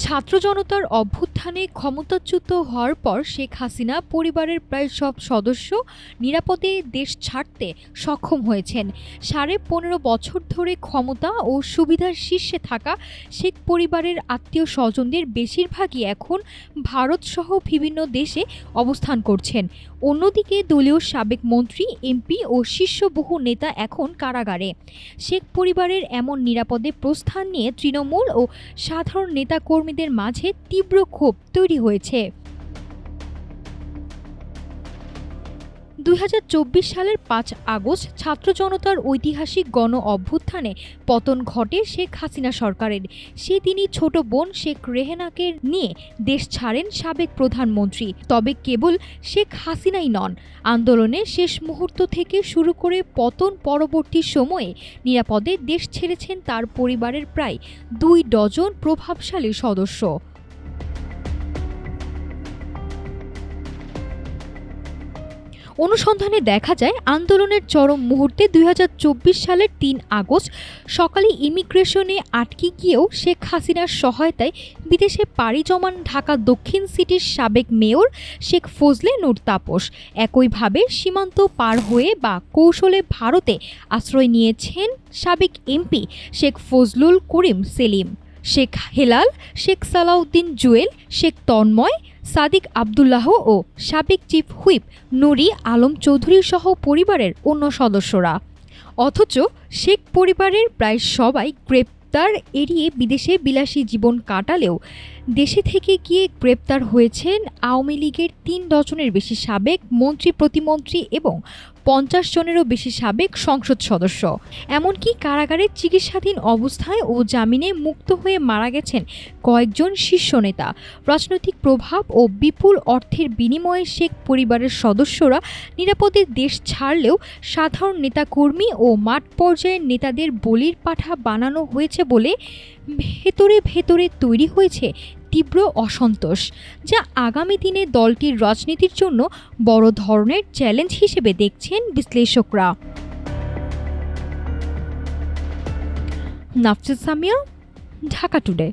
ছাত্র জনতার অভ্যুত্থানে ক্ষমতাচ্যুত হওয়ার পর শেখ হাসিনা পরিবারের প্রায় সব সদস্য নিরাপদে দেশ ছাড়তে সক্ষম হয়েছেন। 15.5 বছর ধরে ক্ষমতা ও সুবিধার শীর্ষে থাকা শেখ পরিবারের আত্মীয় স্বজনদের বেশিরভাগই এখন ভারতসহ বিভিন্ন দেশে অবস্থান করছেন। অন্যদিকে দলীয় সাবেক মন্ত্রী, এমপি ও শীর্ষ বহু নেতা এখন কারাগারে। শেখ পরিবারের এমন নিরাপদে প্রস্থান নিয়ে তৃণমূল ও সাধারণ নেতাকর্মীদের মাঝে তীব্র ক্ষোভ তৈরি হয়েছে। 2024 সালের 5 আগস্ট ছাত্র জনতার ঐতিহাসিক গণ অভ্যুত্থানে পতন ঘটে শেখ হাসিনা সরকারের। সেদিনই ছোট বোন শেখ রেহেনাকে নিয়ে দেশ ছাড়েন সাবেক প্রধানমন্ত্রী। তবে কেবল শেখ হাসিনাই নন, আন্দোলনের শেষ মুহূর্ত থেকে শুরু করে পতন পরবর্তী সময়ে নিরাপদে দেশ ছেড়েছেন তার পরিবারের প্রায় 2 ডজন প্রভাবশালী সদস্য। অনুসন্ধানে দেখা যায়, আন্দোলনের চরম মুহূর্তে 2024 সালের 3 আগস্ট সকালে ইমিগ্রেশনে আটকে গিয়েও শেখ হাসিনার সহায়তায় বিদেশে পাড়ি জমান ঢাকা দক্ষিণ সিটির সাবেক মেয়র শেখ ফজলে নূর তাপস একইভাবে সীমান্ত পার হয়ে বা কৌশলে ভারতে আশ্রয় নিয়েছেন সাবেক এমপি শেখ ফজলুল করিম সেলিম, শেখ হেলাল, শেখ সালাউদ্দিন জুয়েল, শেখ তন্ময়, সাদিক আব্দুল্লাহ ও সাবেক চিফ হুইপ নুরি আলম চৌধুরী সহ পরিবারের অন্য সদস্যরা। অথচ শেখ পরিবারের প্রায় সবাই গ্রেপ্তার এড়িয়ে বিদেশে বিলাসী জীবন কাটালেও দেশে থেকে গিয়ে গ্রেপ্তার হয়েছেন আওয়ামী লীগের 3 ডজনের বেশি সাবেক মন্ত্রী, প্রতিমন্ত্রী এবং 50 জনেরও বেশি সাবেক সংসদ সদস্য। এমনকি কারাগারে চিকিৎসাধীন অবস্থায় ও জামিনে মুক্ত হয়ে মারা গেছেন কয়েকজন শীর্ষ নেতা। রাজনৈতিক প্রভাব ও বিপুল অর্থের বিনিময়ে শেখ পরিবারের সদস্যরা নিরাপদে দেশ ছাড়লেও সাধারণ নেতাকর্মী ও মাঠ পর্যায়ের নেতাদের বলির পাঠা বানানো হয়েছে বলে ভেতরে ভেতরে তৈরি হয়েছে তীব্র অসন্তোষ, যা আগামী দিনে দলটির রাজনীতির জন্য বড় ধরনের চ্যালেঞ্জ হিসেবে দেখছেন বিশ্লেষকরা। নাফিসা সামিয়া, ঢাকা টুডে।